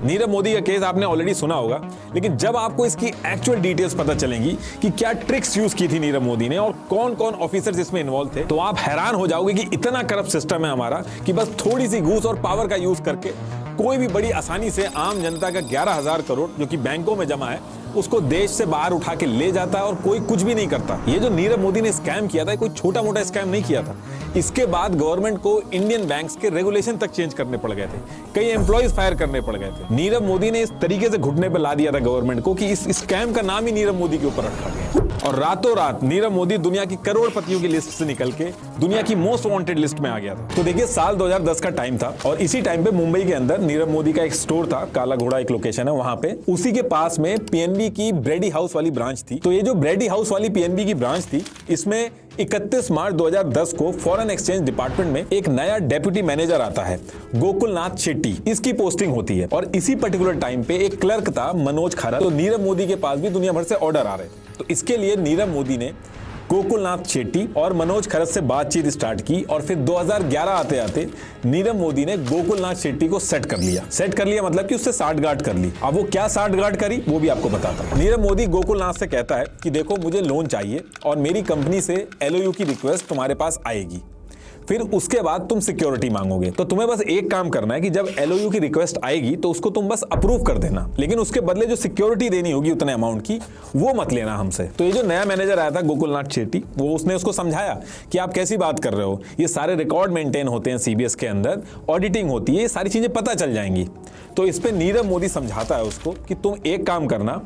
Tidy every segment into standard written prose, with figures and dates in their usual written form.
नीरव मोदी का केस आपने ऑलरेडी सुना होगा, लेकिन जब आपको इसकी एक्चुअल डिटेल्स पता चलेंगी कि क्या ट्रिक्स यूज की थी नीरव मोदी ने और कौन कौन ऑफिसर्स इसमें इन्वॉल्व थे, तो आप हैरान हो जाओगे कि इतना करप्ट सिस्टम है हमारा कि बस थोड़ी सी घूस और पावर का यूज करके कोई भी बड़ी आसानी से आम जनता का 11,000 करोड़ जो कि बैंकों में जमा है उसको देश से बाहर उठा के ले जाता है और कोई कुछ भी नहीं करता। ये जो नीरव मोदी ने स्कैम किया था, कोई छोटा मोटा स्कैम नहीं किया था। इसके बाद गवर्नमेंट को इंडियन बैंक्स के रेगुलेशन तक चेंज करने पड़ गए थे, कई एम्प्लॉइज फायर करने पड़ गए थे। नीरव मोदी ने इस तरीके से घुटने पर ला दिया था गवर्नमेंट को कि इस स्कैम का नाम ही नीरव मोदी के ऊपर रखा गया और रातों रात नीरव मोदी दुनिया की करोड़पतियों की लिस्ट से निकल के दुनिया की मोस्ट वांटेड लिस्ट में आ गया था। तो देखिए, साल 2010 का टाइम था और इसी टाइम पे मुंबई के अंदर नीरव मोदी का एक स्टोर था, काला घोड़ा एक लोकेशन है वहां पे। उसी के पास में पीएनबी की ब्रेडी हाउस वाली ब्रांच थी। तो ये जो ब्रेडी हाउस वाली पीएनबी की ब्रांच थी, इसमें 31 मार्च 2010 को फॉरेन एक्सचेंज डिपार्टमेंट में एक नया डेप्यूटी मैनेजर आता है, गोकुलनाथ शेट्टी। इसकी पोस्टिंग होती है और इसी पर्टिकुलर टाइम पे एक क्लर्क था, मनोज खरत। तो नीरव मोदी के पास भी दुनिया भर से ऑर्डर आ रहे थे। तो इसके लिए नीरव मोदी ने गोकुलनाथ शेट्टी और मनोज खरत से बातचीत स्टार्ट की और फिर 2011 आते आते नीरव मोदी ने गोकुलनाथ शेट्टी को सेट कर लिया मतलब कि उससे साठगांठ कर ली। अब वो क्या साठगांठ करी वो भी आपको बताता हूं। नीरव मोदी गोकुलनाथ से कहता है कि देखो, मुझे लोन चाहिए और मेरी कंपनी से एलओयू की रिक्वेस्ट तुम्हारे पास आएगी, फिर उसके बाद तुम सिक्योरिटी मांगोगे। तो तुम्हें बस एक काम करना है कि जब एलओयू की रिक्वेस्ट आएगी तो उसको तुम बस अप्रूव कर देना, लेकिन उसके बदले जो सिक्योरिटी देनी होगी उतने अमाउंट की, वो मत लेना हमसे। तो ये जो नया मैनेजर आया था गोकुलनाथ शेट्टी, उसने उसको समझाया कि आप कैसी बात कर रहे हो, ये सारे रिकॉर्ड मेंटेन होते हैं सीबीएस के अंदर, ऑडिटिंग होती है, ये सारी चीजें पता चल जाएंगी। तो इस पे नीरव मोदी समझाता है उसको कि तुम एक काम करना,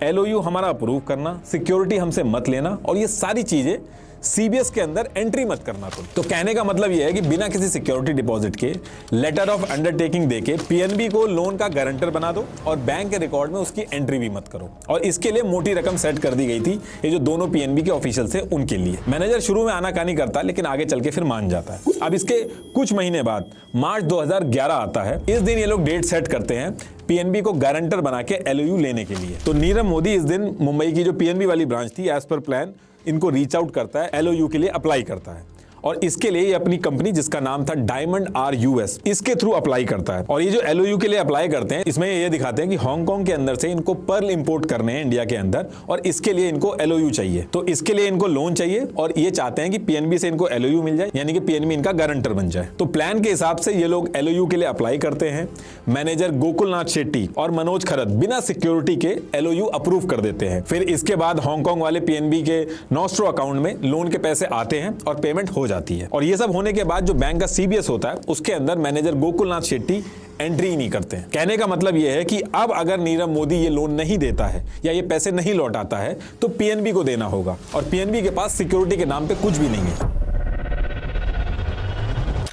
एलओयू हमारा अप्रूव करना, सिक्योरिटी हमसे मत लेना और ये सारी चीजें सीबीएस के अंदर एंट्री मत करना तुम। तो कहने का मतलब यह है कि बिना किसी सिक्योरिटी डिपॉजिट के लेटर ऑफ अंडरटेकिंग देके पीएनबी को लोन का गारंटर बना दो और बैंक के रिकॉर्ड में उसकी एंट्री भी मत करो। और इसके लिए मोटी रकम सेट कर दी गई थी, ये जो दोनों पीएनबी के ऑफिशियल थे उनके लिए। मैनेजर शुरू में आनाकानी करता, लेकिन आगे चल के फिर मान जाता है। अब इसके कुछ महीने बाद मार्च 2011 आता है। इस दिन ये लोग डेट सेट करते हैं पीएनबी को गारंटर बना के एलओयू लेने के लिए। तो नीरव मोदी इस दिन मुंबई की जो पीएनबी वाली ब्रांच थी, एज पर प्लान इनको रीच आउट करता है, एलओयू के लिए अप्लाई करता है और इसके लिए ये अपनी कंपनी जिसका नाम था डायमंड आर यूएस, इसके थ्रू अप्लाई करता है। और ये जो एलओयू के लिए अप्लाई करते हैं, इसमें ये दिखाते हैं कि हांगकांग के अंदर से इनको पर्ल इंपोर्ट करने हैं इंडिया के अंदर और इसके लिए इनको एलओयू चाहिए। तो इसके लिए इनको लोन चाहिए और ये चाहते हैं कि पीएनबी से इनको एलओयू मिल जाए, यानी कि पीएनबी इनका गारंटर बन जाए। तो प्लान के हिसाब से ये लोग एलओयू के लिए अप्लाई करते हैं। मैनेजर गोकुलनाथ शेट्टी और मनोज खरत बिना सिक्योरिटी के एलओयू अप्रूव कर देते हैं। फिर इसके बाद हांगकांग वाले पीएनबी के नॉस्ट्रो अकाउंट में लोन के पैसे आते हैं और पेमेंट हो जाती है। और ये सब होने के बाद जो बैंक का सीबीएस होता है उसके अंदर मैनेजर गोकुलनाथ शेट्टी एंट्री ही नहीं करते हैं। कहने का मतलब यह है कि अब अगर नीरव मोदी ये लोन नहीं देता है या ये पैसे नहीं लौटाता है तो पीएनबी को देना होगा और पीएनबी के पास सिक्योरिटी के नाम पे कुछ भी नहीं है।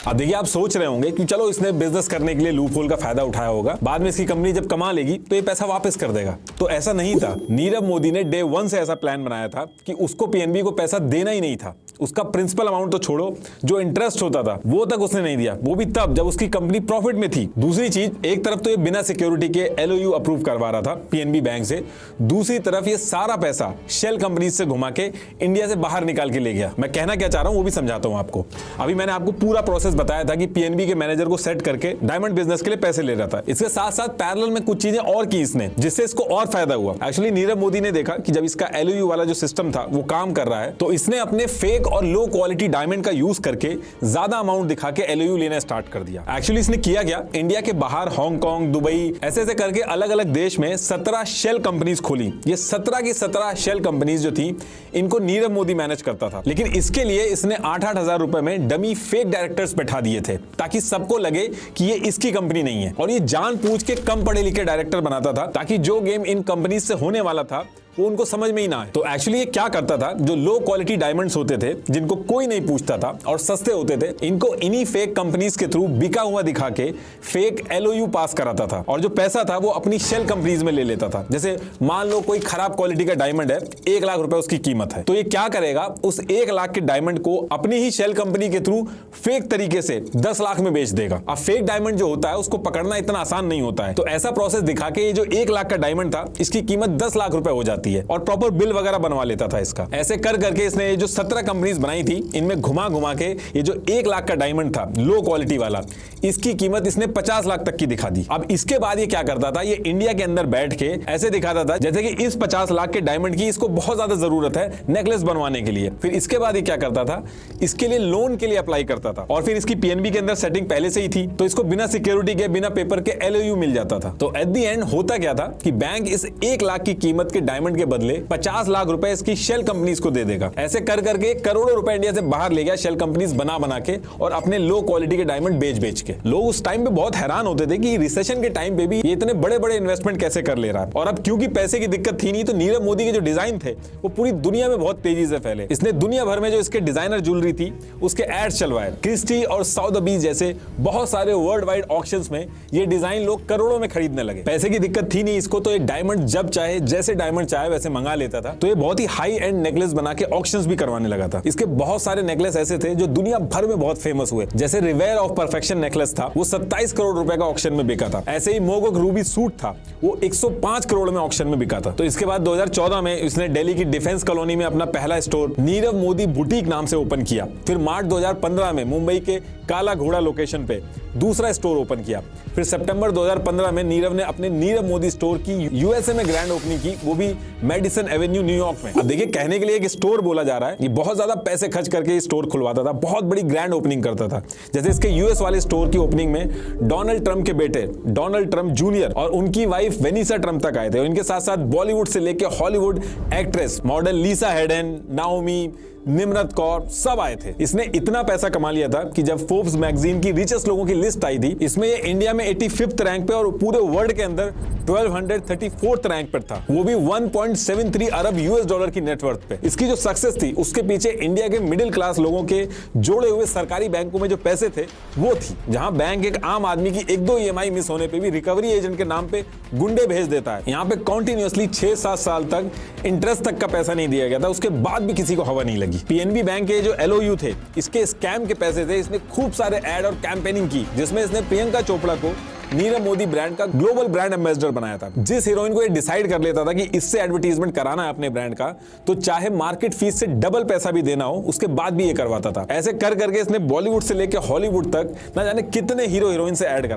अब देखिए, आप सोच रहे होंगे कि चलो इसने बिजनेस करने के लिए लूप होल का फायदा उठाया होगा, बाद में इसकी कंपनी जब कमा लेगी तो ये पैसा वापस कर देगा। तो ऐसा नहीं था। नीरव मोदी ने डे 1 से ऐसा प्लान बनाया था कि उसको पीएनबी को पैसा देना ही नहीं था। उसका प्रिंसिपल अमाउंट तो छोड़ो, जो इंटरेस्ट होता था वो तक उसने नहीं दिया, वो भी तब जब उसकी कंपनी प्रॉफिट में थी। दूसरी चीज, एक तरफ तो ये बिना सिक्योरिटी के एलओयू अप्रूव करवा रहा था पीएनबी बैंक से, दूसरी तरफ ये सारा पैसा शेल कंपनी से घुमा के इंडिया से बाहर निकाल के ले गया। मैं कहना क्या चाह रहा हूं वो भी समझाता हूं आपको। अभी मैंने आपको पूरा प्रोसेस बताया था कि पीएनबी के मैनेजर को सेट करके डायमंड बिजनेस के लिए पैसे ले रहा था। इसके साथ साथ पैरेलल में कुछ चीजें और की इसने, जिससे इसको और फायदा हुआ। एक्चुअली नीरव मोदी ने देखा कि जब इसका एलओयू वाला जो सिस्टम था वो काम कर रहा है, तो इसने अपने फेक और लो क्वालिटी डायमंड का यूज करके ज्यादा अमाउंट दिखा के एलओयू लेना स्टार्ट कर दिया। एक्चुअली इसने किया क्या, इंडिया के बाहर हांगकांग, दुबई, ऐसे करके अलग अलग देश में 17 शेल कंपनीज खोली। ये 17 की 17 शेल कंपनीज जो थी, इनको नीरव मोदी मैनेज करता था। लेकिन इसके लिए इसने 8-8 हजार रुपए में डमी फेक डायरेक्टर्स बैठा दिए थे ताकि सबको लगे कि ये इसकी कंपनी नहीं है। और ये जानबूझ के कम पढ़े लिखे डायरेक्टर बनाता था ताकि जो गेम इन कंपनीज से होने वाला था वो उनको समझ में ही ना आए। तो एक्चुअली ये क्या करता था, जो लो क्वालिटी डायमंड्स होते थे जिनको कोई नहीं पूछता था और सस्ते होते थे, इनको इन्हीं फेक कंपनीज के थ्रू बिका हुआ दिखा के फेक एलओयू पास कराता था और जो पैसा था वो अपनी शेल कंपनीज में ले लेता था। जैसे मान लो कोई खराब क्वालिटी का डायमंड है, 1 लाख रुपए उसकी कीमत है, तो ये क्या करेगा, उस 1 लाख के डायमंड को अपनी ही शेल कंपनी के थ्रू फेक तरीके से 10 लाख में बेच देगा। अब फेक डायमंड जो होता है उसको पकड़ना इतना आसान नहीं होता है, तो ऐसा प्रोसेस दिखा के ये जो 1 लाख का डायमंड था इसकी कीमत 10 लाख रुपए हो जाती जाती है और प्रॉपर बिल वगैरह बनवा लेता था इसका। ऐसे कर करके इसने ये जो 17 कंपनीज बनाई थी, इनमें घुमा घुमा के ये जो 1 लाख का डायमंड था लो क्वालिटी वाला, इसकी कीमत इसने 50 लाख तक की दिखा दी। अब इसके बाद ये क्या करता था, ये इंडिया के अंदर बैठ के ऐसे दिखाता था जैसे कि इस 50 लाख के डायमंड की इसको बहुत ज्यादा जरूरत है नेकलेस बनवाने के लिए। फिर इसके बाद ये क्या करता था, इसके लिए लोन के लिए अप्लाई करता था और फिर इसकी पीएनबी के अंदर सेटिंग पहले से ही थी, तो इसको बिना सिक्योरिटी के, बिना पेपर के एलओयू मिल जाता था। तो एट द एंड होता क्या था कि बैंक इस 1 लाख की कीमत के डायमंड के बदले 50 लाख रुपए इसकी शेल कंपनीज को दे देगा। ऐसे कर करके करोड़ों रुपए इंडिया से बाहर ले गया शेल कंपनीज बना बना के और अपने लो क्वालिटी के डायमंड बेच बेच के। लोग उस टाइम पे बहुत हैरान होते थे कि रिसेशन के टाइम पे भी ये इतने बड़े बड़े इन्वेस्टमेंट कैसे कर ले रहा है। और अब क्योंकि पैसे की दिक्कत थी नहीं, तो नीरव मोदी के जो डिजाइन थे वो पूरी दुनिया में बहुत तेजी से फैले। इसने दुनिया भर में जो इसके डिजाइनर ज्वेलरी थी उसके एड्स चलवाए। क्रिस्टी और साउथबीज जैसे बहुत सारे वर्ल्ड वाइड ऑक्शंस में ये डिजाइन लोग करोड़ों में खरीदने लगे। पैसे की दिक्कत थी नहीं इसको, तो एक डायमंड जब चाहे, जैसे डायमंड चाहे वैसे मंगा लेता था। तो ये बहुत ही हाई एंड नेकलेस बना के ऑक्शंस भी करवाने लगा था। इसके बहुत सारे नेकलेस ऐसे थे जो दुनिया भर में बहुत फेमस हुए, जैसे रिवेयर ऑफ परफेक्शन नेकलेस था, वो 27 करोड़ रुपए का ऑक्शन में बिका था। ऐसे ही मोगोक रूबी सूट था, वो 105 करोड़ में ऑक्शन में बिका था। तो इसके बाद 2014 में इसने दिल्ली की डिफेंस कॉलोनी में अपना पहला स्टोर नीरव मोदी बुटीक नाम से ओपन किया। फिर मार्च 2015 में मुंबई के काला घोड़ा लोकेशन पे दूसरा स्टोर ओपन किया। फिर सितंबर 2015 में नीरव ने अपने नीरव मोदी स्टोर की यूएसए में ग्रैंड ओपनिंग की, वो भी मेडिसन एवेन्यू न्यूयॉर्क में। अब देखिए, कहने के लिए एक स्टोर बोला जा रहा है, ये बहुत ज्यादा पैसे खर्च करके स्टोर खुलवाता था, बहुत बड़ी ग्रैंड ओपनिंग करता था। जैसे इसके यूएस वाले स्टोर की ओपनिंग में डोनाल्ड ट्रंप के बेटे डोनाल्ड ट्रंप जूनियर और उनकी वाइफ वेनिसा ट्रंप तक आए थे। इनके साथ साथ बॉलीवुड से लेकर Hollywood actress model Lisa Haydon, Naomi, Nimrat Kaur सब आए थे। इसने इतना पैसा कमा लिया था कि जब फोर्ब्स मैगजीन की रिचेस्ट लोगों की लिस्ट आई थी, इसमें ये इंडिया में 85th रैंक पे और पूरे वर्ल्ड के अंदर 1234th रैंक पर था, वो भी 1.73 अरब यूएस डॉलर की नेटवर्थ पे। इसकी जो सक्सेस थी उसके पीछे इंडिया के मिडिल क्लास लोगों के जोड़े हुए सरकारी बैंकों में जो पैसे थे वो थी, जहां बैंक एक आम आदमी की 1-2 EMI मिस होने पे भी रिकवरी एजेंट के नाम पे गुंडे भेज देता है। यहाँ पे कॉन्टिन्यूअसली 6-7 साल तक इंटरेस्ट तक का पैसा नहीं दिया गया था, उसके बाद भी किसी को हवा नहीं लगी। पीएनबी बैंक के जो एलओयू थे, इसके स्कैम के पैसे थे। इसने खूब सारे एड और कैंपेनिंग की, जिसमें इसने प्रियंका चोपड़ा को नीरव मोदी ब्रांड का ग्लोबल ब्रांड एम्बेसडर बनाया था। जिस हीरोइन को ये डिसाइड कर लेता था कि इससे एडवर्टीजमेंट कराना है अपने ब्रांड का, तो चाहे मार्केट फीस से डबल पैसा भी देना हो, उसके बाद भी ये करवाता था। ऐसे कर करके इसने बॉलीवुड से लेकर हॉलीवुड तक न जाने कितने हीरो हीरोइन से ऐड करा।